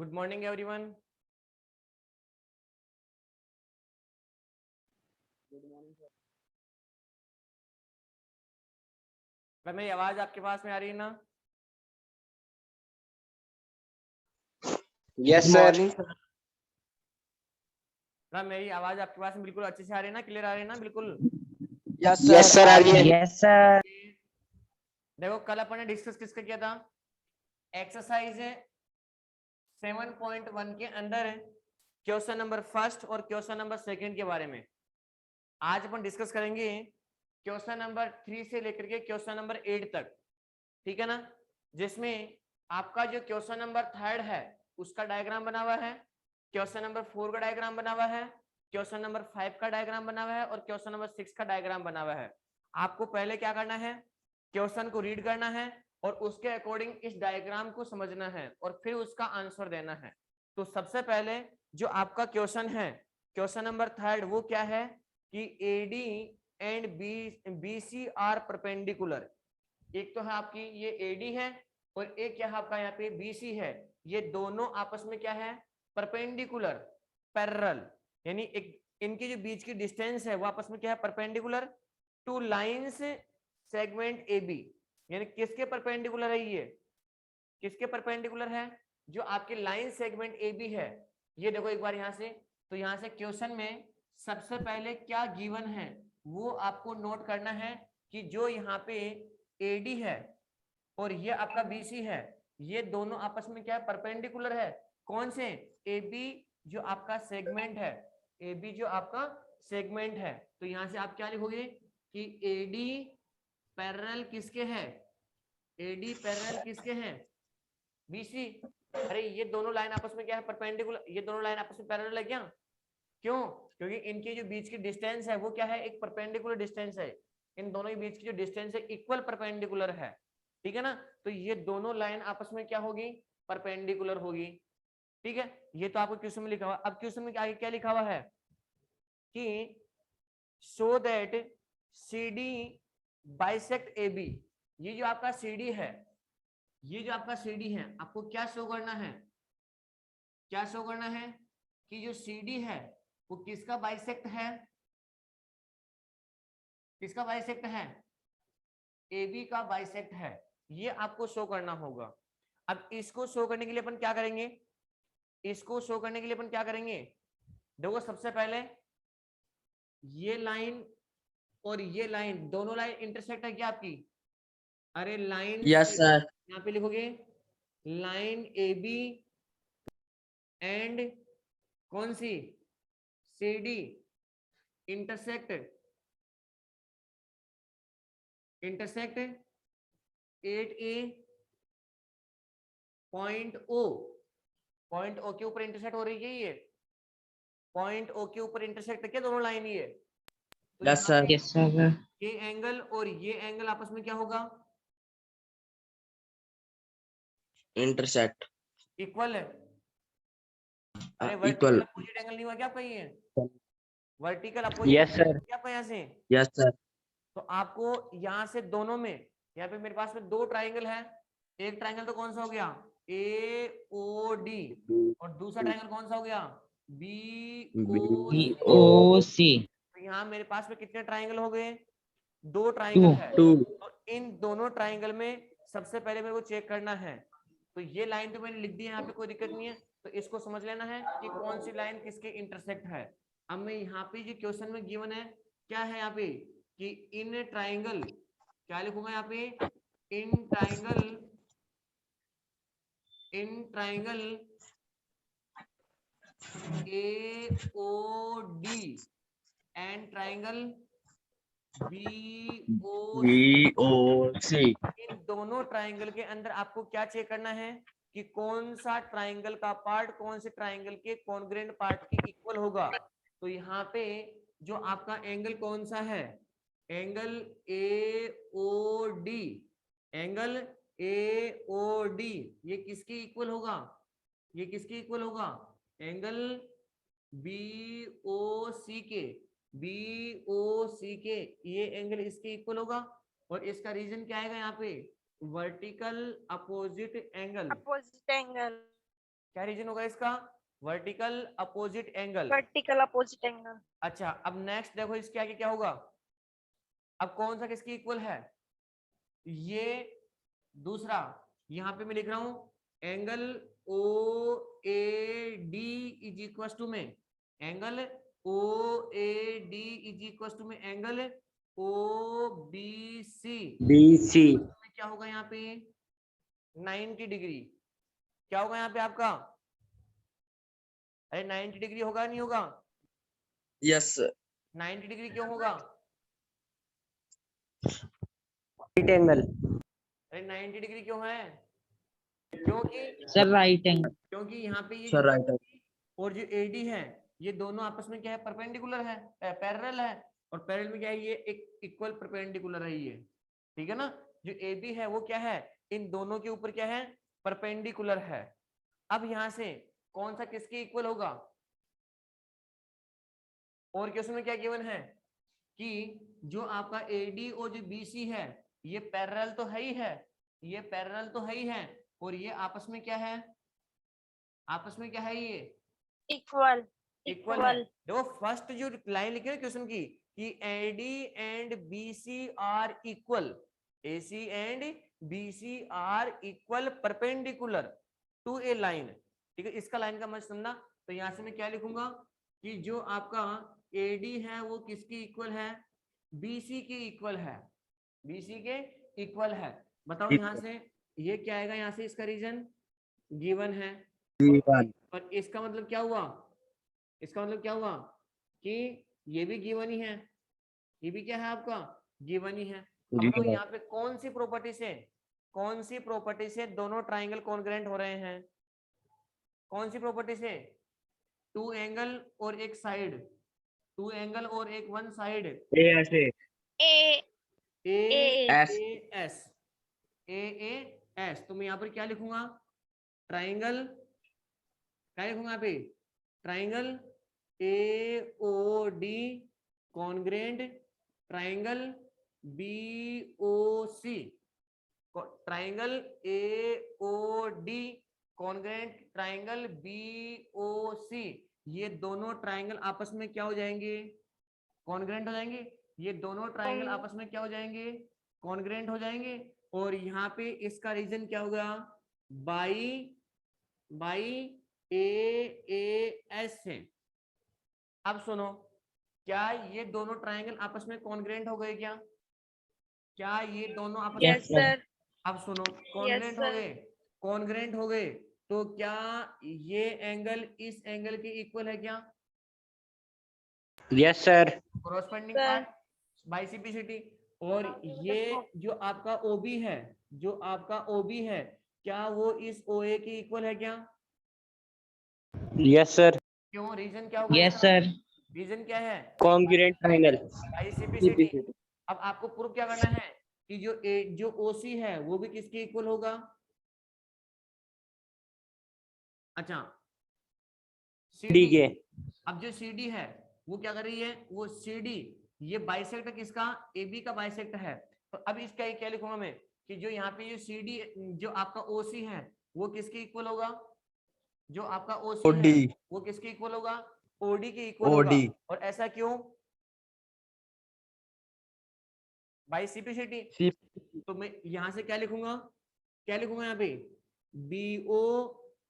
Good morning everyone. Good morning sir. क्या मेरी आवाज आपके पास में आ रही है ना? Yes sir. क्या मेरी आवाज आपके पास में बिल्कुल अच्छे से आ रही है ना? क्लियर आ रही है ना? बिल्कुल। यस सर आ रही है। Yes sir. देखो कल अपन ने डिस्कस किसका किया था? एक्सरसाइज 7.1 के अंदर क्वेश्चन नंबर फर्स्ट और क्वेश्चन नंबर सेकंड के बारे में। आज अपन डिस्कस करेंगे क्वेश्चन नंबर 3 से लेकर के क्वेश्चन नंबर 8 तक, ठीक है ना? जिसमें आपका जो क्वेश्चन नंबर 3 है उसका डायग्राम बना हुआ है, क्वेश्चन नंबर 4 का डायग्राम बना हुआ है, क्वेश्चन नंबर 5 का डायग्राम बना हुआ है और क्वेश्चन नंबर 6 का डायग्राम बना हुआ है। आपको पहले क्या करना है? क्वेश्चन को रीड करना है और उसके अकॉर्डिंग इस डायग्राम को समझना है और फिर उसका आंसर देना है। तो सबसे पहले जो आपका क्वेश्चन है, क्वेश्चन नंबर 3, वो क्या है कि AD and BC are perpendicular. एक तो है आपकी ये एडी है और एक क्या है आपका यहाँ पे बीसी है। ये दोनों आपस में क्या है? परपेंडिकुलर, पैरेलल, यानी एक इनके जो बीच की डिस्टेंस है वो आपस में क्या है? Perpendicular to lines segment A B. यानी किसके परपेंडिकुलर है? ये किसके परपेंडिकुलर है? जो आपके लाइन सेगमेंट ए बी है। ये देखो एक बार यहां से, तो यहां से क्वेश्चन में सबसे पहले क्या गिवन है वो आपको नोट करना है कि जो यहाँ पे एडी है और ये आपका बीसी है, ये दोनों आपस में क्या है? परपेंडिकुलर है। कौन से? ए बी जो आपका सेगमेंट है, ए बी जो आपका सेगमेंट है। तो यहां से आप क्या लिखोगे कि एडी पैरेलल किसके है? एडी पैरेलल किसके हैं? बीसी। अरे ये दोनों लाइन आपस में क्या है? परपेंडिकुलर। ये दोनों लाइन आपस में पैरेलल है क्या? क्यों? क्योंकि इनके जो बीच की डिस्टेंस है वो क्या है? एक परपेंडिकुलर डिस्टेंस है। इन दोनों के बीच की जो डिस्टेंस है इक्वल परपेंडिकुलर है, ठीक है ना? तो ये दोनों लाइन आपस में क्या होगी? परपेंडिकुलर होगी, ठीक है? ये तो आपको क्वेश्चन में लिखा हुआ। अब क्वेश्चन में आगे क्या लिखा हुआ है कि show that C D bisect A B. ये जो आपका सी डी है, ये जो आपका सी डी है, आपको क्या शो करना है? क्या शो करना है कि जो सी डी है वो किसका बाइसेक्ट है? किसका बाइसेक्ट है? ए बी का बाइसेक्ट है। ये आपको शो करना होगा। अब इसको शो करने के लिए अपन क्या करेंगे? इसको शो करने के लिए अपन क्या करेंगे? देखो सबसे पहले ये लाइन और ये लाइन, दोनों लाइन इंटरसेक्ट है क्या आपकी? अरे लाइन यस सर। यहाँ पे लिखोगे लाइन ए बी एंड कौन C? C D intersect, intersect 8A point O. Point O के ऊपर इंटरसेक्ट हो रही है ये, पॉइंट ओ के ऊपर इंटरसेक्ट है क्या दोनों लाइन? ये तो यस यहाँ सर। पे यस सर। ये एंगल और ये एंगल आपस में क्या होगा? इंटरसेक्ट इक्वल है। अरे इक्वल। वर्टिकल अपोजिट एंगल नहीं हुआ क्या आपका? ये vertical opposite yes angle sir. क्या आपका यहाँ से? Yes sir. तो आपको यहाँ से दोनों में, यहाँ पे मेरे पास में दो ट्राइंगल है। एक ट्राइंगल तो कौन सा हो गया? A O D. और दूसरा ट्राइंगल कौन सा हो गया? B O B C. O C. तो यहाँ मेरे पास में कितने ट्राइंगल हो गए? दो टू। ट्राइंगल है। तो इन दोनों ट्राइंगल में सबसे पहले मेरे को चेक करना है। तो ये लाइन तो मैंने लिख दी है यहाँ पे, कोई दिक्कत नहीं है। तो इसको समझ लेना है कि कौन सी लाइन किसके इंटरसेक्ट है। अब मैं यहाँ पे जो क्वेश्चन में गिवन है क्या है यहाँ पे कि इन ट्राइंगल, क्या लिखूंगा यहाँ पे? In triangle, in triangle A O D and triangle B O C. B O C. इन दोनों ट्राइंगल के अंदर आपको क्या चेक करना है कि कौन सा ट्राइंगल का पार्ट कौन से ट्राइंगल के कॉन्ग्रेंट पार्ट के इक्वल होगा। तो यहाँ पे जो आपका एंगल कौन सा है? Angle A O D, angle A O D ये किसके इक्वल होगा? ये किसके इक्वल होगा? एंगल बी ओ सी के, बी ओ सी के ये एंगल इसके इक्वल होगा। और इसका रीजन क्या आएगा यहाँ पे? Vertical opposite angle. Opposite angle. क्या रीजन होगा इसका? Vertical opposite angle. Vertical opposite angle. अच्छा, अब नेक्स्ट देखो इसके आगे क्या होगा। अब कौन सा किसकी इक्वल है? ये दूसरा, यहां पे मैं लिख रहा हूं angle O A D is equal to में angle O A D is equal to में angle O B C. BC क्या होगा यहाँ पे? 90 डिग्री। क्या होगा यहाँ पे आपका? अरे 90 डिग्री होगा नहीं होगा? yes sir 90 डिग्री क्यों होगा? right angle अरे 90 डिग्री क्यों है? क्योंकि sir right angle क्योंकि यहाँ पे ये sir जो right angle और जो एडी है ये दोनों आपस में क्या है? परपेंडिकुलर है, पैरेलल है। और पैरेलल में क्या है? ये एक इक्वल परपेंडिकुलर है ये, ठीक है ना। जो ए बी है वो क्या है? इन दोनों के ऊपर क्या है? परपेंडिकुलर है। अब यहां से कौन सा किसके इक्वल होगा? और क्वेश्चन में क्या गिवन है कि जो आपका एडी और जो बीसी है ये पैरेलल तो है ही है, ये पैरेलल तो है ही है, और ये आपस में क्या है? आपस में क्या है? ये इक्वल। इक्वल है। देखो फर्स्ट जो लाइन लिखी है क्वेश्चन की कि AD and BC are equal, AC and BC are equal perpendicular to a line, ठीक है। इसका लाइन का मतलब समझना। तो यहां से मैं क्या लिखूंगा कि जो आपका एडी है वो किसकी इक्वल है? बीसी के इक्वल है, बीसी के इक्वल है। बताओ यहां से ये क्या आएगा? यहां से इसका रीजन गिवन है, और इसका मतलब क्या हुआ? इसका मतलब क्या हुआ कि ये भी गिवन ही है, ये भी क्या है आपका? गिवन ही है। अब बताओ यहाँ पे कौन सी प्रॉपर्टी से, कौन सी प्रॉपर्टी से दोनों ट्राइंगल कॉन्ग्रुएंट हो रहे हैं? कौन सी प्रॉपर्टी से? टू एंगल और एक साइड, टू एंगल और एक वन साइड, ऐसे ए ए S एस, ए एस। तो मैं यहाँ पर क्या लिखूंगा? ट्राइंगल, क्या लिखूंगा यहाँ पे? Triangle A O D congruent triangle B O C, triangle A O D congruent triangle B O C. ये दोनों ट्राइंगल आपस में क्या हो जाएंगे? कॉन्ग्रेंट हो जाएंगे। ये दोनों ट्राइंगल आपस में क्या हो जाएंगे? कॉन्ग्रेंट हो जाएंगे। और यहाँ पे इसका रीजन क्या होगा? बाई बाई ए एस है। अब सुनो, क्या ये दोनों ट्राइंगल आपस में कॉन्ग्रेंट हो गए क्या? क्या ये दोनों आपस में? Yes sir. अब सुनो, कॉन्ग्रेंट हो गए, कॉन्ग्रेंट हो गए तो क्या ये एंगल इस एंगल के इक्वल है क्या? yes sir corresponding Sir. Part by CPCT. और ये जो आपका ओबी है, जो आपका ओबी है, क्या वो इस ओए के इक्वल है क्या? yes sir क्यों? रीजन क्या होगा? yes sir रीजन क्या है? congruent triangle बाइसिपिसिटी। अब आपको प्रूव क्या करना है कि जो ओसी है वो भी किसके इक्वल होगा? अच्छा, D के अब जो CD है वो क्या कर रही है? वो CD ये बाइसेक्ट किसका? AB का बाइसेक्ट है। तो अब इसका क्या लिखूंगा मैं कि जो यहाँ पे ये CD जो आपका OC है वो किसके इक्वल होगा? जो आपका OC है वो किसके इक्वल होगा? OD के इक्वल होगा। और ऐसा क्यों? बाइसिपिसिटी। तो मैं यहां से क्या लिखूंगा? क्या लिखूंगा यहाँ पे? BO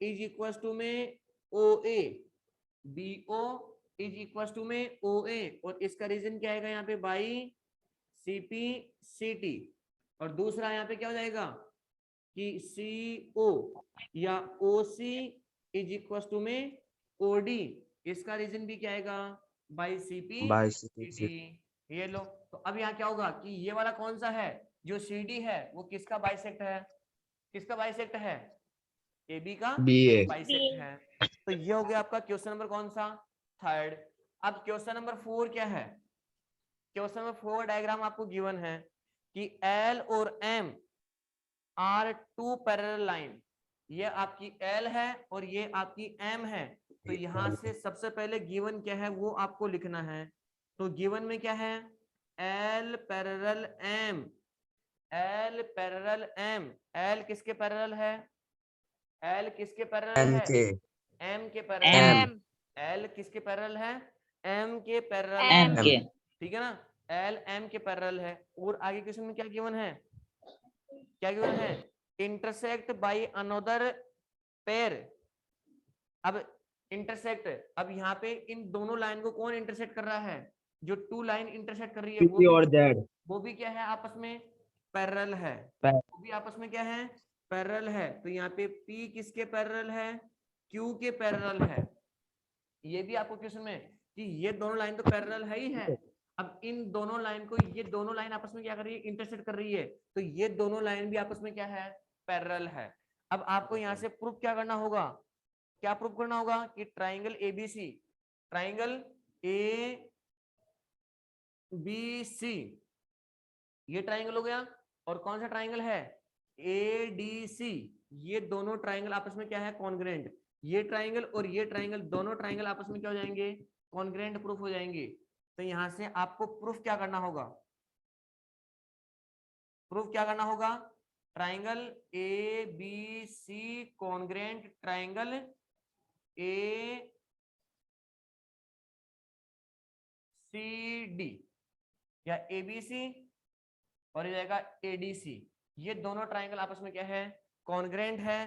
इज इक्वल टू में OA, BO is equal to में OA। और इसका रीजन क्या आएगा यहाँ पे? By CPCT। और दूसरा यहाँ पे क्या हो जाएगा कि CO या OC इज इक्वल टू में OD। इसका रीजन भी क्या आएगा? By CPCT। ये लो। तो अब यहाँ क्या होगा कि ये वाला कौन सा है? जो CD है वो किसका बाइसेक्ट है? किसका बाइसेक्ट है? AB का बाइसेक्ट है। तो ये हो गया आपका क्वेश्चन नंबर कौन सा? थर्ड। अब क्वेश्चन नंबर 4 क्या है? क्वेश्चन नंबर 4 डायग्राम आपको गिवन है कि L और M are two parallel line. ये आपकी L है और ये आपकी M है। तो यहां से सबसे पहले गिवन क्या है वो आपको लिखना है। तो गिवन में क्या है? L parallel M, L parallel M। L किसके पैरेलल है? एल किसके पैरेलल M है? के एम के पैरेलल है। M एल किसके पैरेलल है? एम के पैरेलल M है। के ठीक है ना, एल एम के पैरेलल है। और आगे क्वेश्चन में क्या गिवन है? क्या गिवन है? Intersect by another pair. अब इंटरसेक्ट, अब यहाँ पे इन दोनों लाइन को कौन इंटरसेक्ट कर रहा है? जो टू लाइन इंटरसेक्ट कर रही है P और Z वो भी क्या है? आपस में पैरेलल है। Parallel। वो भी आपस में क्या है? पैरेलल है। तो यहाँ पे P किसके पैरेलल है? Q के पैरेलल है। ये भी आपको क्वेश्चन में कि ये दोनों लाइन तो पैरेलल है ही है। अब इन दोनों लाइन को, ये दोनों लाइन आपस में क्या कर रही है? इंटरसेक्ट कर रही है। तो ये दोनों लाइन भी आपस में क्या है? पैरेलल है। अब आपको यहाँ से प्रूफ क्या करना होगा? क्या प्रूफ करना होगा? कि triangle ABC, triangle A B C, ये ट्राइंगल हो गया। और कौन सा ट्राइंगल है? A D C. ये दोनों ट्राइंगल आपस में क्या है? कॉन्ग्रेंट। ये ट्राइंगल और ये ट्राइंगल, दोनों ट्राइंगल आपस में क्या हो जाएंगे? कॉन्ग्रेंट प्रूफ हो जाएंगे। तो यहां से आपको प्रूफ क्या करना होगा? प्रूफ क्या करना होगा? Triangle A B C congruent triangle A C D, या एबीसी और ये जाएगा एडीसी। ये दोनों ट्राइंगल आपस में क्या है? कॉन्ग्रेंट है।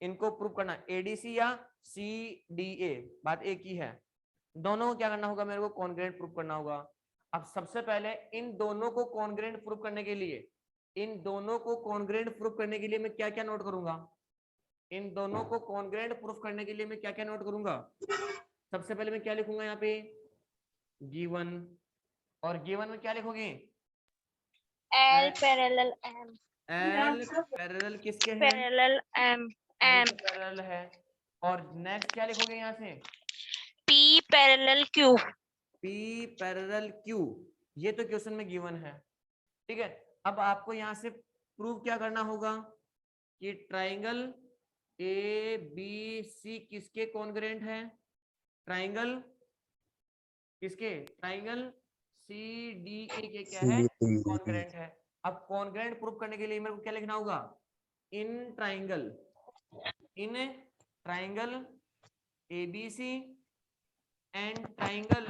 इनको प्रूव करना, एडीसी या सी डी ए, बात एक ही है। दोनों को क्या करना होगा? मेरे को कॉन्ग्रेंट प्रूव करना होगा। अब सबसे पहले इन दोनों को कॉन्ग्रेंट प्रूव करने के लिए, इन दोनों को कॉन्ग्रेंट प्रूव करने के लिए मैं क्या क्या नोट करूंगा? इन दोनों को कॉन्ग्रेंट प्रूफ करने के लिए मैं क्या क्या नोट करूंगा? सबसे पहले मैं क्या लिखूंगा यहाँ पे? गिवन। और गिवन में क्या लिखोगे? L parallel M L parallel किसके है? parallel M L M parallel है। और नेक्स्ट क्या लिखोगे यहाँ से? P parallel Q P parallel Q। ये तो क्वेश्चन में गिवन है। ठीक है, अब आपको यहाँ से प्रूव क्या करना होगा? कि ट्राइंगल ए बी सी किसके कॉन्ग्रेंट है? ट्राइंगल किसके? ट्राइंगल सी डी ए के क्या है? कॉन्ग्रेंट है। अब कॉन्ग्रेंट प्रूव करने के लिए मेरे को क्या लिखना होगा? In triangle ABC and triangle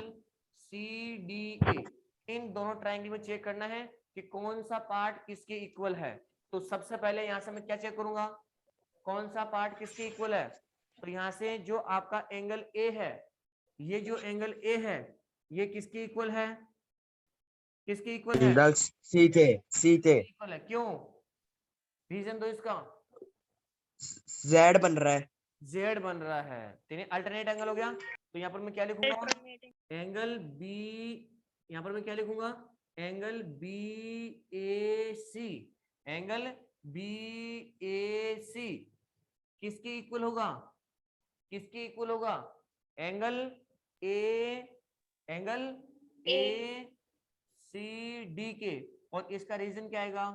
C D A, इन दोनों ट्राइंगल में चेक करना है कि कौन सा पार्ट किसके इक्वल है। तो सबसे पहले यहां से मैं क्या चेक करूंगा? कौन सा पार्ट किसके इक्वल है? तो यहां से जो आपका एंगल ए है, ये जो एंगल ए है, ये किसके इक्वल है? किसके इक्वल है? एंगल सी के इक्वल है। क्यों? रीजन दो इसका। Z बन रहा है। जेड बन रहा है, यानी अल्टरनेट एंगल हो गया। तो यहाँ पर मैं क्या लिखूंगा? alternating एंगल बी, यहाँ पर मैं क्या लिखूंगा? एंगल बी ए सी, एंगल बी ए सी किसके इक्वल होगा? किसके इक्वल होगा? एंगल ए सी डी के। और इसका रीजन क्या आएगा?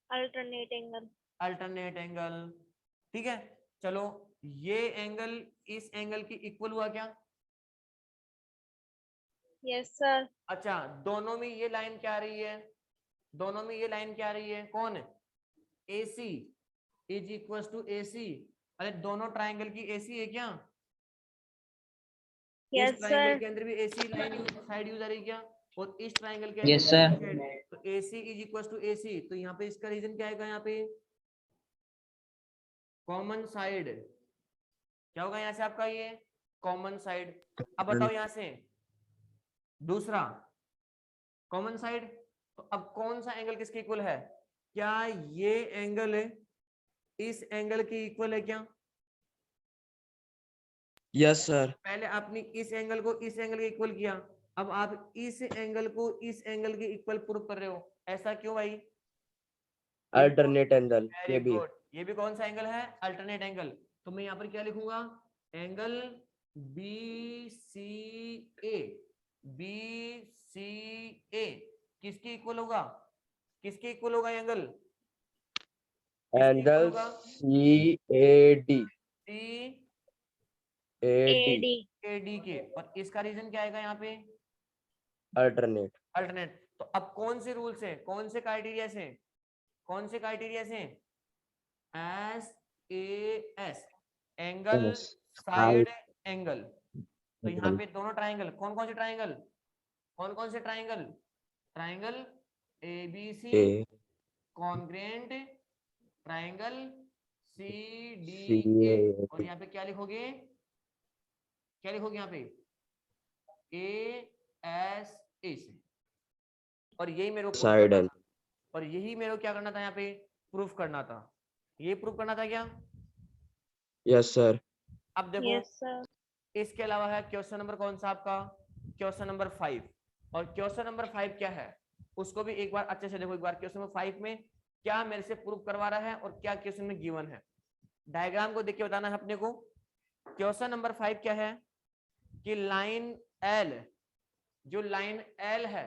alternating angle alternate angle. ठीक है, चलो ये एंगल इस एंगल की इक्वल हुआ क्या? yes sir अच्छा, दोनों में ये लाइन क्या आ रही है? दोनों में ये लाइन क्या आ रही है? कौन? AC is equal to AC। अरे दोनों ट्राइंगल की AC है क्या? इस yes ट्राइंगल sir के अंदर भी AC लाइन साइड यूज आ रही है क्या? और इस ट्राइंगल के Yes, अंदर sir. भी side। तो AC is equal to AC। तो यहाँ पे इसका रीजन क्या आएगा? यहाँ पे कॉमन साइड क्या होगा? यहाँ से आपका ये कॉमन साइड। अब बताओ यहाँ से दूसरा कॉमन साइड। तो अब कौन सा एंगल किसके इक्वल है? क्या ये एंगल इस एंगल के इक्वल है क्या? Yes sir. पहले आपने इस एंगल को इस एंगल के इक्वल किया, अब आप इस एंगल को इस एंगल के इक्वल प्रूव कर रहे हो। ऐसा क्यों भाई? अल्टरनेट एंगल वेरी ये भी। गुड। ये भी कौन सा एंगल है? Alternate angle. तो मैं यहाँ पर क्या लिखूंगा? Angle B C A, B C A किसके इक्वल होगा? किसके इक्वल होगा angle? Angle C A D AD D के। और इसका रीजन क्या आएगा यहाँ पे? अल्टरनेट। अल्टरनेट। तो अब कौन से रूल से, कौन से क्राइटेरिया से, कौन से क्राइटेरिया से? S A S, angle Yes. Side angle. तो यहाँ पे दोनों ट्राइंगल, कौन कौन से ट्राइंगल, कौन कौन से triangle, triangle A B C, A congruent triangle C D A. CA और यहाँ पे क्या लिखोगे, क्या लिखोगे यहाँ पे, ए एस ए से। और यही मेरे को proof side करना angle. था, और यही मेरे को क्या करना था यहाँ पे, प्रूफ करना था, ये प्रूफ करना था क्या। Yes, sir. अब देखो Yes, sir. इसके अलावा है क्वेश्चन नंबर कौन सा आपका, क्वेश्चन नंबर 5। और क्वेश्चन नंबर 5 क्या है उसको भी एक बार अच्छे से देखो। एक बार क्वेश्चन नंबर 5 में क्या मेरे से प्रूफ करवा रहा है और क्या क्वेश्चन में गिवन है, डायग्राम को देख के बताना है अपने को। क्वेश्चन नंबर 5 क्या है कि लाइन एल, जो लाइन एल है,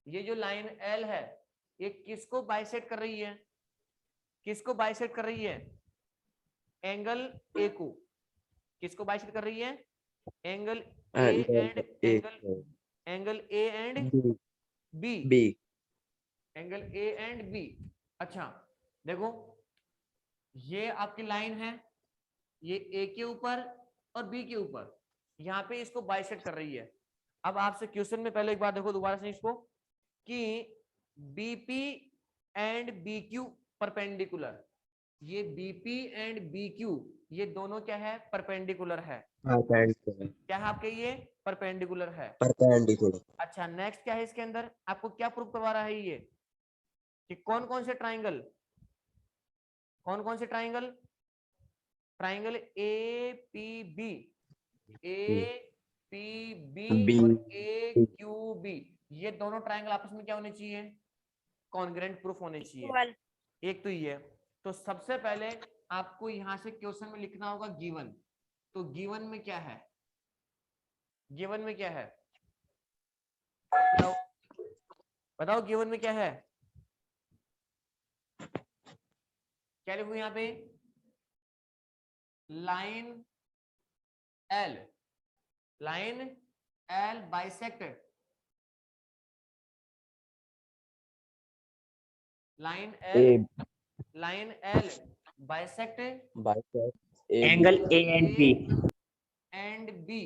ये जो लाइन एल है ये किसको बाइसेक्ट कर रही है, किसको बाइसेक्ट कर रही है, एंगल ए को। किसको बाइसेक्ट कर रही है, angle A And and A angle, angle A and B B, B. Angle A and B. अच्छा देखो ये आपकी लाइन है, ये ए के ऊपर और बी के ऊपर, यहाँ पे इसको बाइसेक्ट कर रही है। अब आपसे क्वेश्चन में पहले एक बार देखो दोबारा से इसको कि BP and B Q perpendicular, ये बीपी एंड बी क्यू ये दोनों क्या है, परपेंडिकुलर है। Perpendicular. क्या है आपके, ये परपेंडिकुलर है। Perpendicular. अच्छा नेक्स्ट क्या है इसके अंदर, आपको क्या प्रूफ करवा रहा है ये कि कौन कौन से ट्राइंगल, कौन कौन से triangle, triangle A P B, A P B B. और ए क्यू बी, ये दोनों ट्राइंगल आपस में क्या होने चाहिए, कॉन्ग्रेंट प्रूफ होने चाहिए। Equal. एक तो ये, तो सबसे पहले आपको यहां से क्वेश्चन में लिखना होगा गिवन। तो गिवन में क्या है, गिवन में क्या है बताओ, बताओ गिवन में क्या है, क्या लिखूं यहाँ पे, line L, line L bisect, line L, A line L bisect bisect A Angle A and B. And B,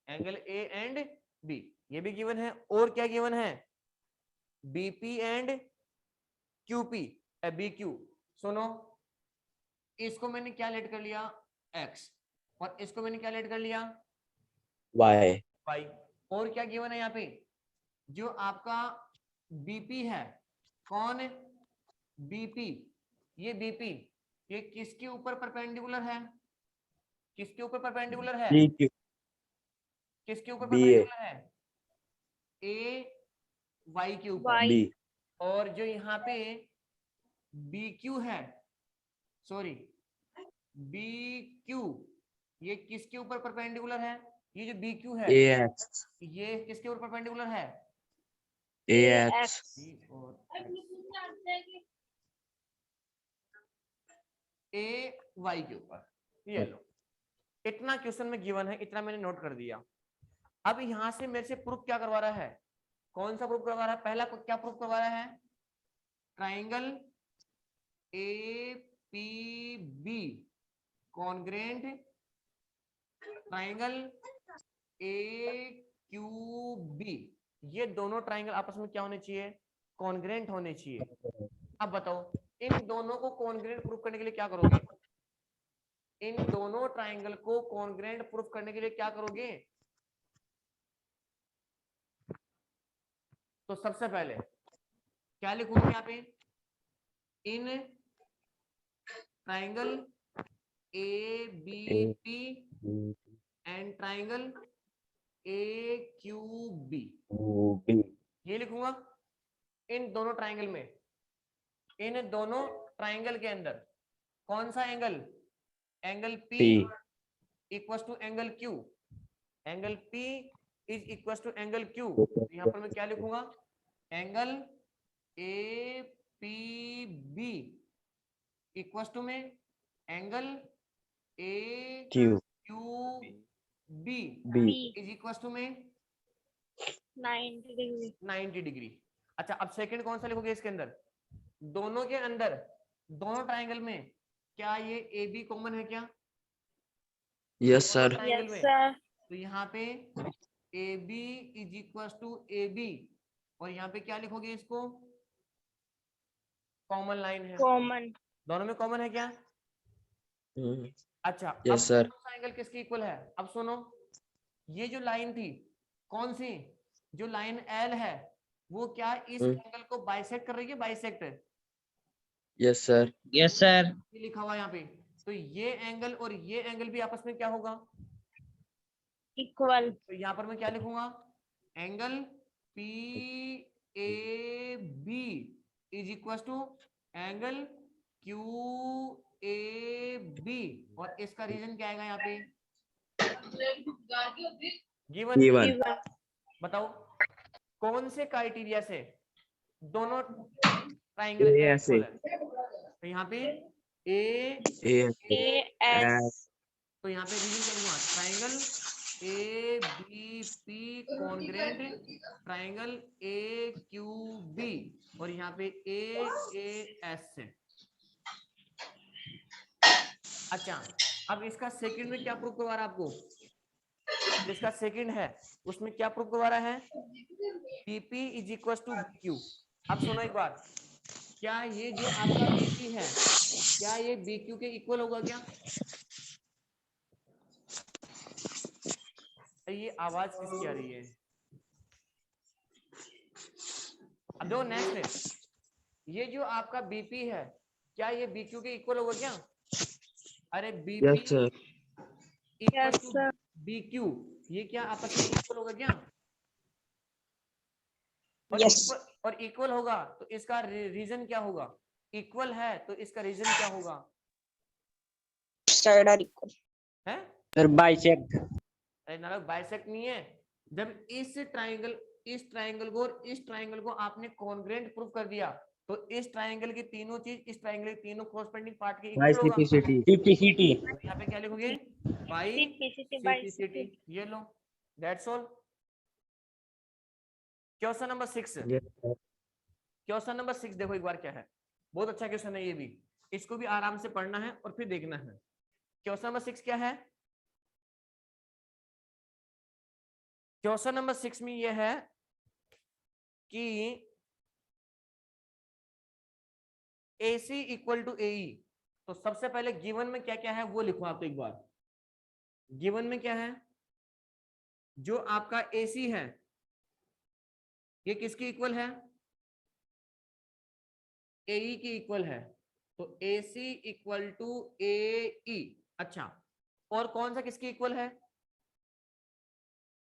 angle A and B, ये भी गिवन है। और क्या गिवन है, BP and QP, B Q. सुनो इसको मैंने क्या लेट कर लिया, एक्स, और इसको मैंने क्या लेट कर लिया, Y. वाई। और क्या गिवन है यहाँ पे, जो आपका बीपी है, कौन बीपी, ये बीपी ये किसके ऊपर परपेंडिकुलर है, किसके ऊपर परपेंडिकुलर है, PQ. किसके ऊपर BA. परपेंडिकुलर है, ए वाई के ऊपर। Y. B. और जो यहाँ पे बी क्यू है, सॉरी बी क्यू, ये किसके ऊपर परपेंडिकुलर है, ये जो बी क्यू है AX. ये किसके ऊपर परपेंडिकुलर है, AX. बी और ए वाई के ऊपर। ये लो इतना क्वेश्चन में गिवन है, इतना मैंने नोट कर दिया। अब यहां से मेरे से प्रूफ क्या करवा रहा है, कौन सा प्रूफ करवा रहा है, पहला क्या प्रूफ करवा रहा है, triangle A P B congruent triangle A Q B, ये दोनों ट्राइंगल आपस में क्या होने चाहिए, कॉन्ग्रेंट होने चाहिए। अब बताओ इन दोनों को कॉन्ग्रेंट प्रूफ करने के लिए क्या करोगे, इन दोनों ट्राइंगल को कॉन्ग्रेंट प्रूफ करने के लिए क्या करोगे। तो सबसे पहले क्या लिखूंगा यहाँ पे, in triangle A B P and triangle A Q B, B. ये लिखूंगा। इन दोनों ट्राइंगल में, इन दोनों ट्राइंगल के अंदर कौन सा angle, angle P P. Equals to angle Q, angle P is equals to angle Q। तो यहाँ पर मैं क्या लिखूंगा, angle A P B equals to में angle A Q. Q B B. B. Is equals to में 90 degree. 90 degree. अच्छा अब सेकंड कौन सा लिखोगे इसके अंदर, दोनों के अंदर, दोनों ट्राइंगल में क्या ये ए बी कॉमन है क्या Yes, sir. ट्राइंगल Yes, में? sir. तो यहाँ पे A B is equal to A B, और यहाँ पे क्या लिखोगे इसको? कॉमन लाइन है, Common. दोनों में कॉमन है क्या? Hmm. अच्छा, अब Yes, sir. कौन सा एंगल किसके इक्वल है? अब सुनो, ये जो लाइन थी कौन सी, जो लाइन एल है, वो क्या इस Hmm. एंगल को बाइसेक्ट कर रही है? Bisect Yes, sir. Yes, sir. लिखा हुआ यहाँ पे। तो ये एंगल और ये एंगल भी आपस में क्या होगा? Equal. तो यहाँ पर मैं क्या लिखूंगा? Angle P A B is equal to angle Q A B, और इसका रीजन क्या आएगा यहाँ पे? गिवन। Given. Given. बताओ कौन से क्राइटेरिया से दोनों ट्राइंगल ऐसे। इक्वल है? तो यहाँ पे ए, A. AS. तो यहाँ पे रीजन क्या लिखूंगा? Triangle A B P congruent triangle A Q B, और यहाँ पे ए एस से। अच्छा, अब इसका सेकंड में क्या प्रूफ करवा रहा है आपको? जिसका सेकंड है उसमें क्या प्रूफ करवा रहा है? PP is equal to Q. अब सुनो एक बार, क्या ये जो आपका बीपी है, क्या ये बीक्यू के इक्वल होगा क्या? ये आवाज किसकी आ रही है? अब देखो नेक्स्ट है, ये जो आपका बीपी है, क्या ये बीक्यू के इक्वल होगा क्या? अरे BP Yes, sir. Equal Yes, to sir. BQ, ये क्या आपस में इक्वल होगा क्या? और Yes. और इक्वल होगा तो इसका रीजन क्या होगा? इक्वल है तो इसका रीजन क्या होगा? Side are equal. है? Sir, bisect. अरे नारायण, बाइसेक्ट नहीं है। जब इस ट्राइंगल को और इस ट्राइंगल को आपने कॉन्ग्रेंट प्रूफ कर दिया, तो इस ट्राइंगल की तीनों चीज इस ट्राइंगल के तीनों कॉरस्पॉन्डिंग पार्ट के इक्वल होगा। Typicity. यहाँ पे क्या लिखोगे? By Typicity by city. ये लो, that's all. Question number 6। Yes, sir. Question number 6 देखो एक बार क्या है, बहुत अच्छा क्वेश्चन है ये भी, इसको भी आराम से पढ़ना है और फिर देखना है। क्वेश्चन नंबर 6 क्या है? क्वेश्चन नंबर 6 में यह है कि AC इक्वल टू AE। तो सबसे पहले गिवन में क्या क्या है वो लिखो आप तो एक बार। गिवन में क्या है? जो आपका AC है ये किसकी इक्वल है? AE की इक्वल है। तो AC इक्वल टू AE। अच्छा, और कौन सा किसकी इक्वल है?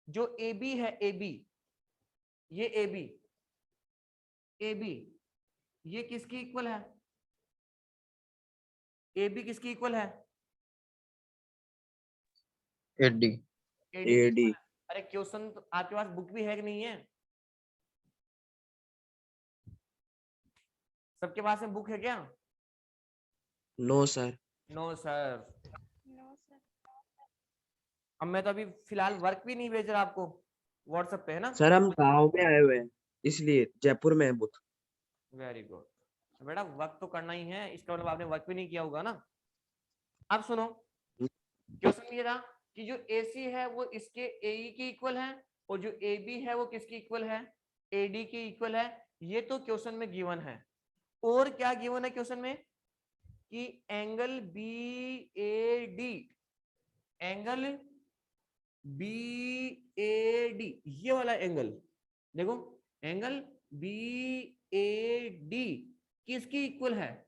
जो AB है, AB, ये AB ये किसकी इक्वल है? AB किसकी इक्वल है? AD. AD की AD. equal है। अरे क्वेश्चन तो आपके पास बुक भी है कि नहीं है? सबके पास में बुक है क्या? No, sir. No sir. No, sir. अब मैं तो अभी फिलहाल वर्क भी नहीं भेज रहा आपको व्हाट्सएप पे, है ना? सर हम गांव में आए हुए हैं, इसलिए जयपुर में है बुथ। वेरी गुड बेटा, वर्क तो करना ही है, इसका मतलब आपने वर्क भी नहीं किया होगा ना। अब सुनो, क्वेश्चन ये था कि जो AC है वो इसके AE की इक्वल है, और जो AB है वो किसकी इक्वल है? AD की इक्वल है। ये तो क्वेश्चन में गिवन है। और क्या गिवन है क्वेश्चन में? कि एंगल BAD, एंगल BAD, ये वाला एंगल देखो, एंगल BAD किसकी इक्वल है?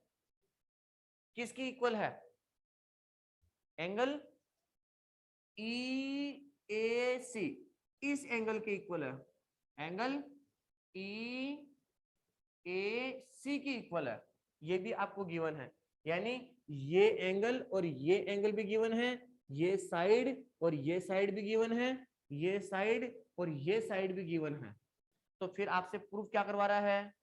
किसकी इक्वल है? एंगल EAC इस एंगल के इक्वल है। एंगल EAC की इक्वल है। ये भी आपको गिवन है, यानी ये एंगल और ये एंगल भी गिवन है, ये साइड और ये साइड भी गिवन है, ये साइड और ये साइड भी गिवन है। तो फिर आपसे प्रूफ क्या करवा रहा है?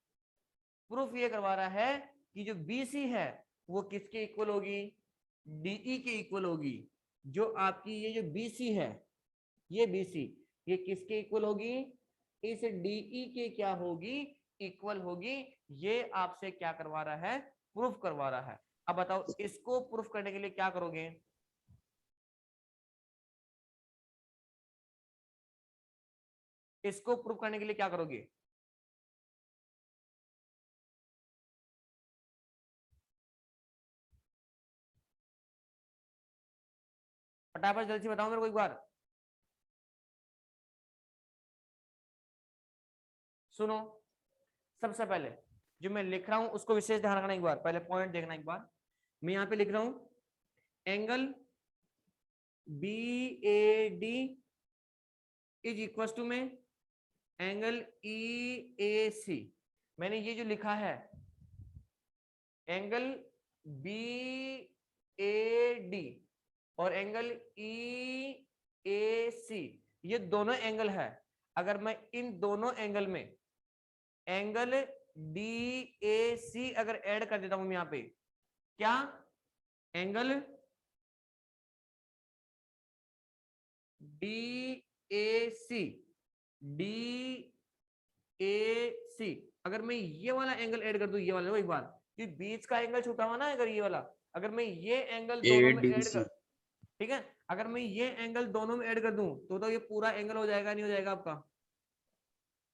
प्रूफ ये करवा रहा है कि जो BC है वो किसके इक्वल होगी? DE के इक्वल होगी। जो आपकी ये जो BC है, ये BC ये किसके इक्वल होगी? इस DE के क्या होगी? इक्वल होगी। ये आपसे क्या करवा रहा है? प्रूफ करवा रहा है। अब बताओ इसको प्रूफ करने के लिए क्या करोगे? इसको प्रूफ करने के लिए क्या करोगे? फटाफट जल्दी से बताओ मेरे को एक बार। सुनो, सबसे पहले जो मैं लिख रहा हूं उसको विशेष ध्यान रखना, एक बार पहले पॉइंट देखना। एक बार मैं यहां पे लिख रहा हूं angle BAD is equal to में एंगल EAC। मैंने ये जो लिखा है एंगल BAD और एंगल EAC, ये दोनों एंगल है। अगर मैं इन दोनों एंगल में एंगल DAC अगर ऐड कर देता हूं यहां पे, क्या एंगल DAC अगर मैं ये वाला एंगल ऐड कर दूं, ये वाला, एक बार ये बीच का एंगल छूटा हुआ ना, अगर ये वाला, अगर मैं ये एंगल दोनों में ऐड कर, ठीक है, अगर मैं ये एंगल दोनों में ऐड कर दूं तो ये पूरा एंगल हो जाएगा, नहीं हो जाएगा आपका?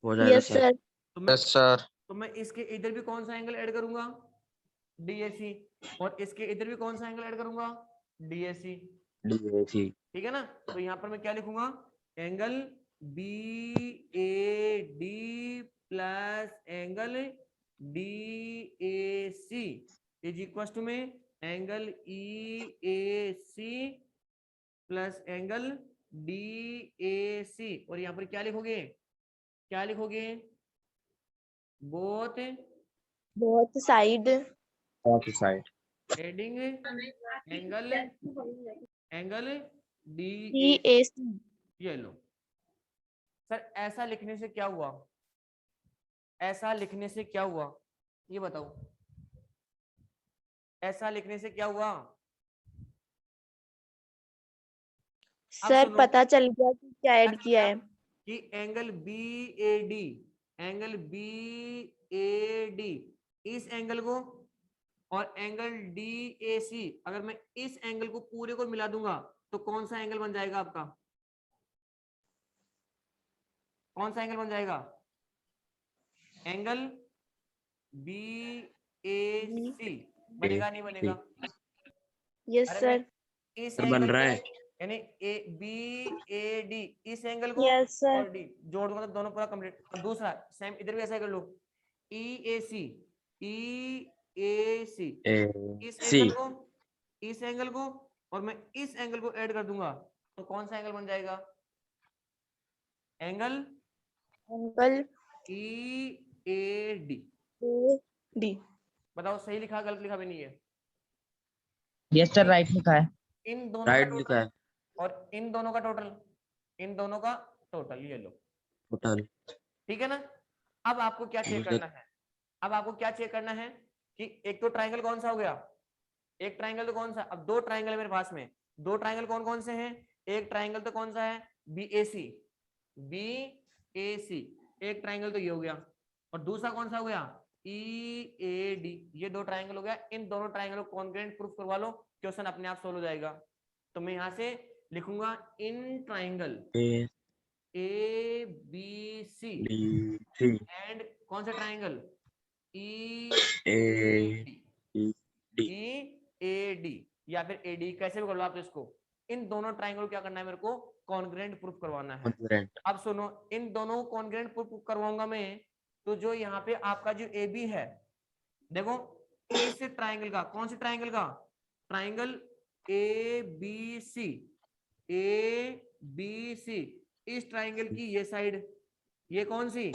हो जाएगा Yes, सर। sir. तो मैं इसके इधर भी कौन सा एंगल ऐड करूंगा? DAC। और इसके इधर भी कौन सा एंगल ऐड करूंगा? DAC। ठीक है ना? तो यहाँ पर मैं क्या लिखूंगा? Angle BAD plus angle DAC is equal to में angle EAC plus angle DAC। और यहाँ पर क्या लिखोगे? क्या लिखोगे? Both Both side. Adding angle DAC। EAC. ये लो सर, ऐसा लिखने से क्या हुआ? ऐसा लिखने से क्या हुआ ये बताओ? ऐसा लिखने से क्या हुआ? सर सुनो। पता चल गया कि क्या ऐड किया है। कि एंगल BAD इस एंगल को और एंगल DAC, अगर मैं इस एंगल को पूरे को मिला दूंगा तो कौन सा एंगल बन जाएगा आपका? कौन सा एंगल बन जाएगा? एंगल BAC बनेगा नहीं बनेगा? Yes, अरे sir. मैं इस सर बन एंगल रहा को, है। यानी BAD इस एंगल को Yes, sir. और D जोड़ दूंगा तो दोनों पूरा कंप्लीट। और दूसरा सेम इधर भी ऐसा कर लो, EAC इस एंगल को और मैं इस एंगल को ऐड कर दूंगा तो कौन सा एंगल बन जाएगा? Angle Angle EAD। AD. बताओ सही लिखा गलत लिखा? भी नहीं है। यस सर, राइट लिखा है। इन दोनों राइट का लिखा टोटल है। और इन दोनों का टोटल, इन दोनों का टोटल ये लो। टोटल। ठीक है ना? अब आपको क्या चेक करना है? अब आपको क्या चेक करना है कि एक तो ट्राइंगल कौन सा हो गया? एक ट्राइंगल तो कौन सा? अब दो ट्राइंगल मेरे पास में, दो ट्राइंगल कौन कौन से हैं? एक ट्राइंगल तो कौन सा है? BAC एक ट्राइंगल तो ये हो गया, और दूसरा कौन सा हो गया? EAD। ये दो ट्राइंगल हो गया। इन दोनों ट्राइंगल को कॉन्ग्रुएंट प्रूफ करवा लो, क्वेश्चन अपने आप सोल्व हो जाएगा। तो मैं यहां से लिखूंगा इन ट्राइंगल ABC एंड कौन सा ट्राइंगल? EAD या फिर AD, कैसे भी कर लो आप इसको। इन दोनों ट्राइंगल क्या करना है मेरे को? कॉन्ग्रुएंट प्रूफ करवाना है। अब सुनो, इन दोनों कॉन्ग्रुएंट प्रूफ करवाऊंगा मैं, तो जो यहाँ पे आपका जो AB है, देखो इस ट्राइंगल का, कौन से ट्राइंगल का? ट्राइंगल ABC इस ट्राइंगल की ये साइड, ये कौन सी?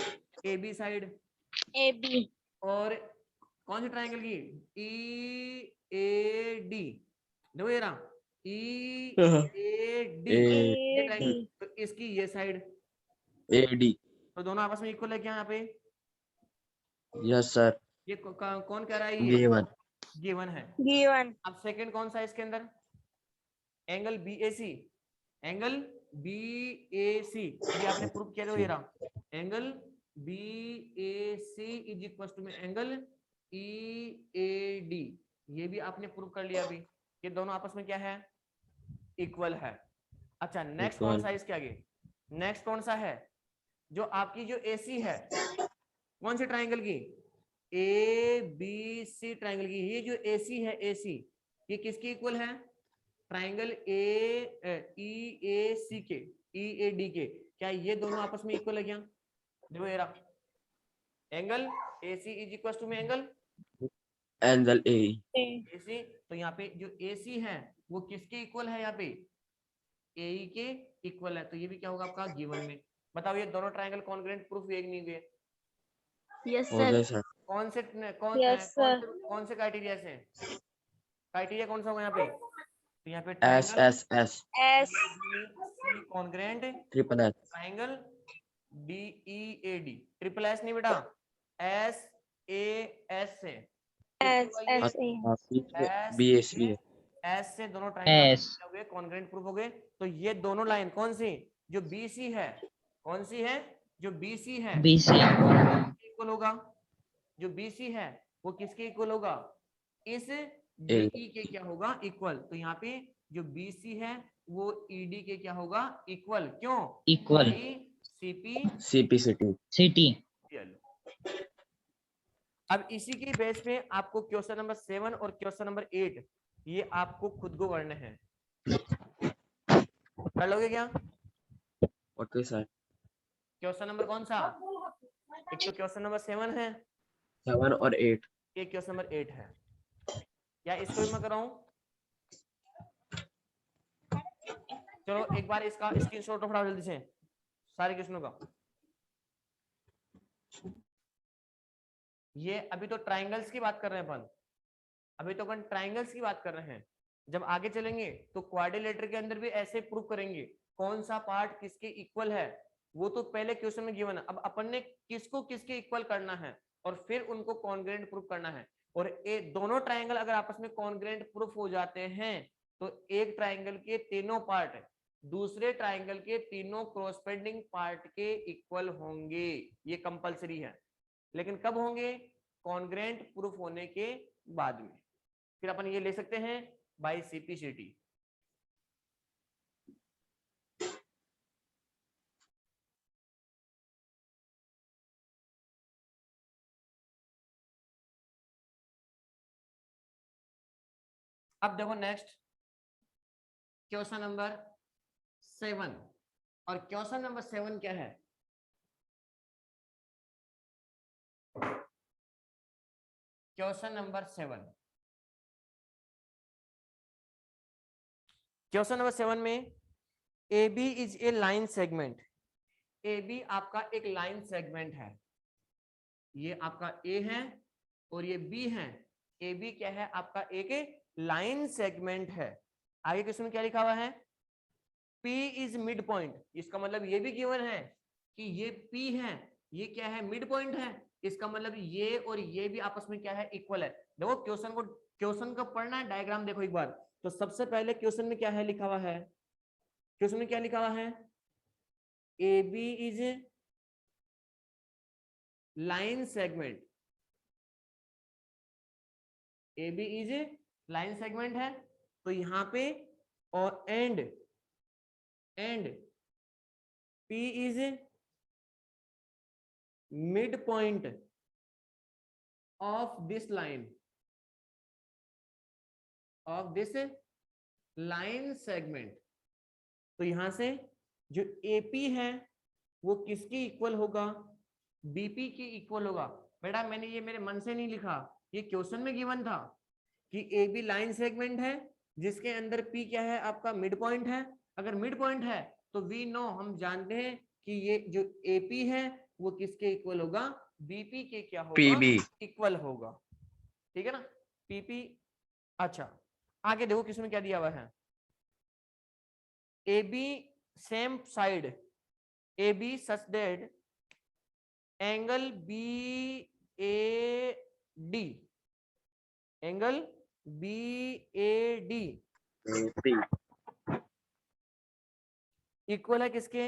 AB side. AB. और कौन सी ट्राइंगल की? EAD। देखो ये रहा EAD ये ट्राइंगल, तो इसकी ये साइड AD। तो दोनों आपस में इक्वल है क्या यहाँ पे? Yes sir. ये कौन कह रहा है? Given। गिवन है। Given. अब सेकंड कौन सा है इसके अंदर? एंगल BAC ये आपने प्रूफ किया था, ये रहा angle BAC is equal to में एंगल EAD। ये भी आपने प्रूव कर लिया अभी, ये दोनों आपस में क्या है, इक्वल है। अच्छा नेक्स्ट कौन Equal. सा है इसके आगे, नेक्स्ट कौन सा है, जो आपकी जो AC है, कौन सी ट्राइंगल की, ABC ट्राइंगल की, ये जो AC है AC, ये किसके इक्वल है, ट्राइंगल EAC के, EAD के, क्या ये दोनों आपस में इक्वल है क्या, देखो ये रहा angle AC is equal to में एंगल Angle AE. AC, तो यहाँ पे जो AC है वो किसके इक्वल है, यहाँ पे AE के इक्वल है, तो ये भी क्या होगा आपका गिवन में। बताओ ये दोनों ट्राइंगल कॉन्ग्रुएंट प्रूफ हुए कि नहीं हुए, Yes, हो sir. गए सर. कौन से Yes, sir. कौन से क्राइटेरिया से, क्राइटेरिया कौन सा होगा यहाँ पे, तो यहाँ पे S triangle S S. S. ABC congruent Triple S. Triangle DEAD, triple S नहीं बेटा, SAS से, S. किससे S. A. BAC. एस से दोनों ट्राइंगल S. हो गए, कॉन्ग्रुएंट प्रूफ हो गए। तो ये दोनों लाइन कौन सी, जो BC है, कौन सी है, जो BC है BC इक्वल होगा, जो BC है वो किसके इक्वल होगा, इस DE के क्या होगा इक्वल, तो यहाँ पे जो BC है वो ED के क्या होगा इक्वल, क्यों, इक्वल CP CT. अब इसी की बेस पे आपको क्वेश्चन नंबर 7 और क्वेश्चन नंबर 8 ये आपको खुद को करने हैं, कर लोगे क्या, Okay सर. क्वेश्चन नंबर कौन सा, एक तो क्वेश्चन नंबर 7 है, 7 और 8. एक क्वेश्चन नंबर 8 है, या इसको भी मैं कराऊं, चलो एक बार इसका स्क्रीनशॉट उठाओ जल्दी से सारे क्वेश्चनों का। ये अभी तो ट्राइंगल्स की बात कर रहे हैं अपन, अभी तो अपन ट्राइंगल्स की बात कर रहे हैं, जब आगे चलेंगे तो क्वाड्रिलेटर के अंदर भी ऐसे प्रूव करेंगे कौन सा पार्ट किसके इक्वल है, वो तो पहले क्वेश्चन में गिवन है, अब अपन ने किसको किसके इक्वल करना है और फिर उनको कॉन्ग्रुएंट प्रूफ करना है, और ये दोनों ट्राइंगल अगर आपस में कॉन्ग्रुएंट प्रूफ हो जाते हैं तो एक ट्राइंगल के तीनों पार्ट दूसरे ट्राइंगल के तीनों क्रॉसपेंडिंग पार्ट के इक्वल होंगे, ये कंपलसरी है, लेकिन कब होंगे, कॉन्ग्रुएंट प्रूफ होने के बाद में, फिर अपन ये ले सकते हैं बाय CP/CT। अब देखो नेक्स्ट क्वेश्चन नंबर 7, और क्वेश्चन नंबर 7 क्या है, क्वेश्चन नंबर 7, क्वेश्चन नंबर 7 में AB is a line segment, AB आपका एक लाइन सेगमेंट है, ये आपका A है और ये B है, AB क्या है आपका एक लाइन सेगमेंट है। आगे क्वेश्चन में क्या लिखा हुआ है, P इज मिड पॉइंट, इसका मतलब ये भी गिवन है कि ये P है, ये क्या है मिड पॉइंट है, इसका मतलब ये और ये भी आपस में क्या है इक्वल है। देखो क्वेश्चन को पढ़ना है, डायग्राम देखो एक बार, तो सबसे पहले क्वेश्चन में क्या है लिखा हुआ है, क्वेश्चन में क्या लिखा हुआ है, AB is line segment, AB is line segment है, तो यहां पे और and P is mid point of this line segment, तो यहां से जो AP है वो किसकी इक्वल होगा, BP की इक्वल होगा। बेटा मैंने ये मेरे मन से नहीं लिखा, ये क्वेश्चन में गिवन था कि AB लाइन सेगमेंट है जिसके अंदर P क्या है आपका मिड पॉइंट है, अगर मिड पॉइंट है तो वी नो हम जानते हैं कि ये जो AP है वो किसके इक्वल होगा, BP के क्या होगा PB. इक्वल होगा, ठीक है ना, PP। अच्छा आगे देखो किसमें क्या दिया हुआ है, AB same side, AB such that angle BAD, angle BAD equal है किसके,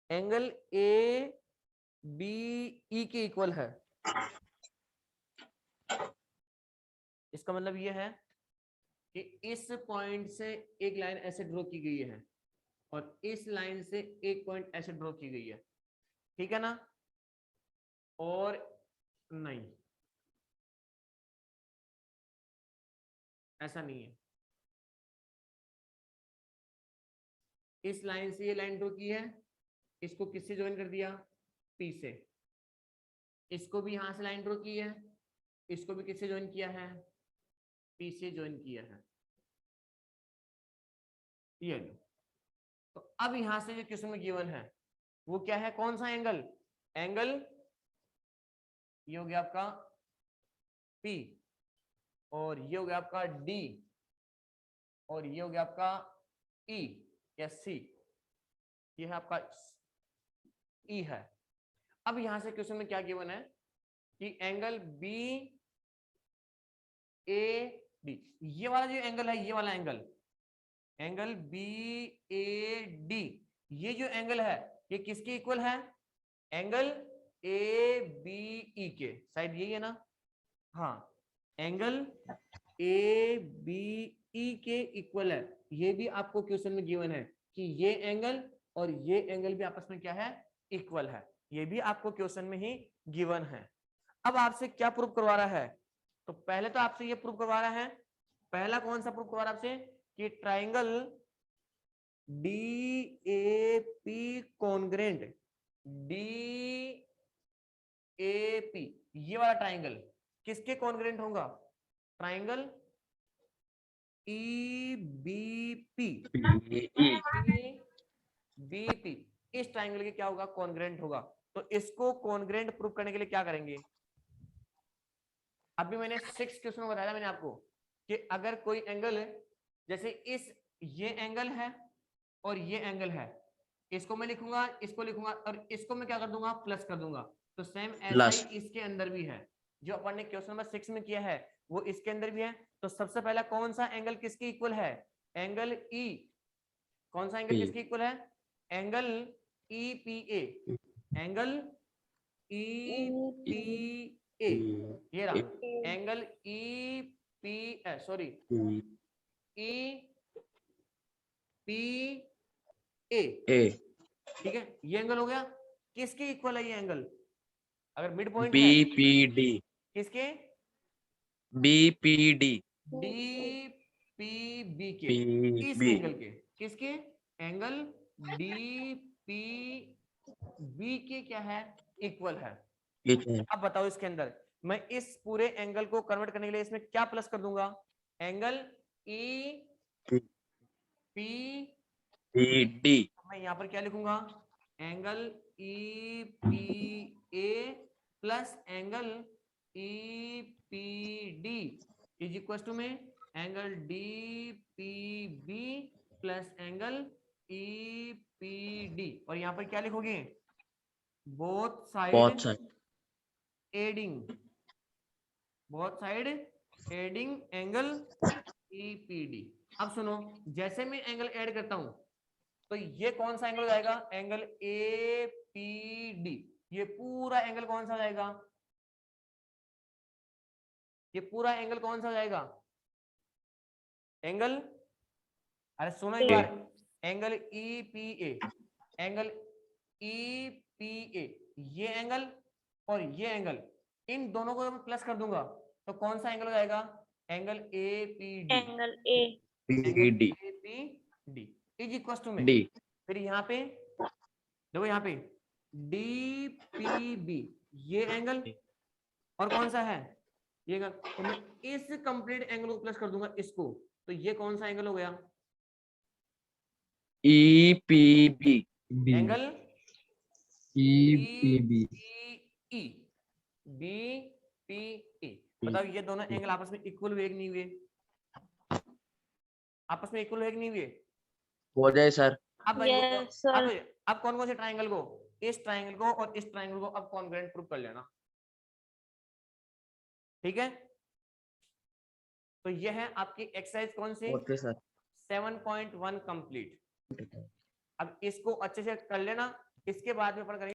एंगल ABE के इक्वल है, इसका मतलब ये है कि इस पॉइंट से एक लाइन ऐसे ड्रॉ की गई है और इस लाइन से एक पॉइंट ऐसे ड्रॉ की गई है, ठीक है ना? और नहीं, ऐसा नहीं है। इस लाइन से ये लाइन ड्रॉ की है, इसको किससे ज्वाइन कर दिया? पी से। इसको भी यहां से लाइन ड्रॉ की है, इसको भी किससे ज्वाइन किया है? पी से ज्वाइन किया है। ये लो। तो अब यहां से जो क्वेश्चन में गिवन है वो क्या है? कौन सा एंगल? एंगल ये हो गया आपका P, और ये हो गया आपका D, और ये हो गया आपका E या C, ये है आपका E है। अब यहां से क्वेश्चन में क्या गिवन है कि एंगल BAD, ये वाला जो एंगल है, ये वाला एंगल, एंगल BAD, ये जो एंगल है ये किसके इक्वल है? एंगल ABE के। शायद यही है ना? हाँ, एंगल ABE के इक्वल है। ये भी आपको क्वेश्चन में गिवन है कि ये एंगल और ये एंगल भी आपस में क्या है? इक्वल है। ये भी आपको क्वेश्चन में ही गिवन है। अब आपसे क्या प्रूव करवा रहा है? तो पहले तो आपसे ये प्रूव करवा रहा है, पहला कौन सा प्रूव करवा रहा है आपसे? कि ट्राइंगल DAP कॉन्ग्रेंट, DAP ये वाला ट्राइंगल किसके कॉन्ग्रेंट होगा? ट्राइंगल EBP, EBP इस ट्राइंगल के क्या होगा? कॉन्ग्रेंट होगा। तो इसको कॉन्ग्रेंट प्रूव करने के लिए क्या करेंगे? अभी मैंने 6 क्वेश्चन में बताया मैंने आपको कि अगर कोई एंगल है, जैसे ये एंगल है और ये एंगल है, इसको मैं लिखूंगा, इसको लिखूंगा और इसको मैं क्या कर दूंगा? प्लस कर दूंगा। तो सेम ऐसा ही इसके अंदर भी है, जो अपन ने क्वेश्चन नंबर 6 में किया है वो इसके अंदर भी है। तो सबसे पहला कौन सा एंगल किसके इक्वल है? Angle E। कौन सा एंगल किसके इक्वल है? एंगल EPA, एंगल EPA, ये रहा एंगल सॉरी EPA, ठीक है? ये एंगल हो गया। किसके इक्वल है ये एंगल? अगर मिड पॉइंट है BPD, किसके? BPD, DPB के, इस PB, एंगल के। किसके? एंगल DPB के क्या है? इक्वल है। अब बताओ इसके अंदर मैं इस पूरे एंगल को कन्वर्ट करने के लिए इसमें क्या प्लस कर दूंगा? एंगल EPD, मैं यहां पर क्या लिखूंगा? Angle EPA plus angle EPD is equal to में angle DPB plus angle EPD, और यहां पर क्या लिखोगे? Both side adding, both side adding angle EPD। अब सुनो, जैसे मैं एंगल ऐड करता हूं तो ये कौन सा एंगल हो जाएगा? Angle APD। ये पूरा एंगल कौन सा हो जाएगा? ये पूरा एंगल कौन सा हो जाएगा? एंगल, अरे सुनो एक बार, एंगल EPA, एंगल EPA, ये एंगल और ये एंगल, इन दोनों को मैं प्लस कर दूंगा तो कौन सा एंगल हो जाएगा? Angle APD, angle A angle APD is equal to में, फिर यहाँ पे देखो, यहाँ पे DPB ये एंगल, और कौन सा है? ये एंगल। तो मैं इस कंप्लीट एंगल को प्लस कर दूंगा इसको, तो ये कौन सा एंगल हो गया? EPB, angle EPB, BPE। बताओ ये दोनों एंगल आपस में इक्वल हुए कि नहीं हुए? आपस में इक्वल हुए कि नहीं हुए? हो जाए सर। अब यस सर अब कौन कौन से ट्राइंगल को, इस ट्राइंगल को और इस ट्राइंगल को अब कॉन्ग्रुएंट प्रूव कर लेना, ठीक है? तो ये है आपकी एक्सरसाइज कौन सी? Okay sir. 7.1 कंप्लीट। अब इसको अच्छे से कर लेना, इसके बाद में अपन करेंगे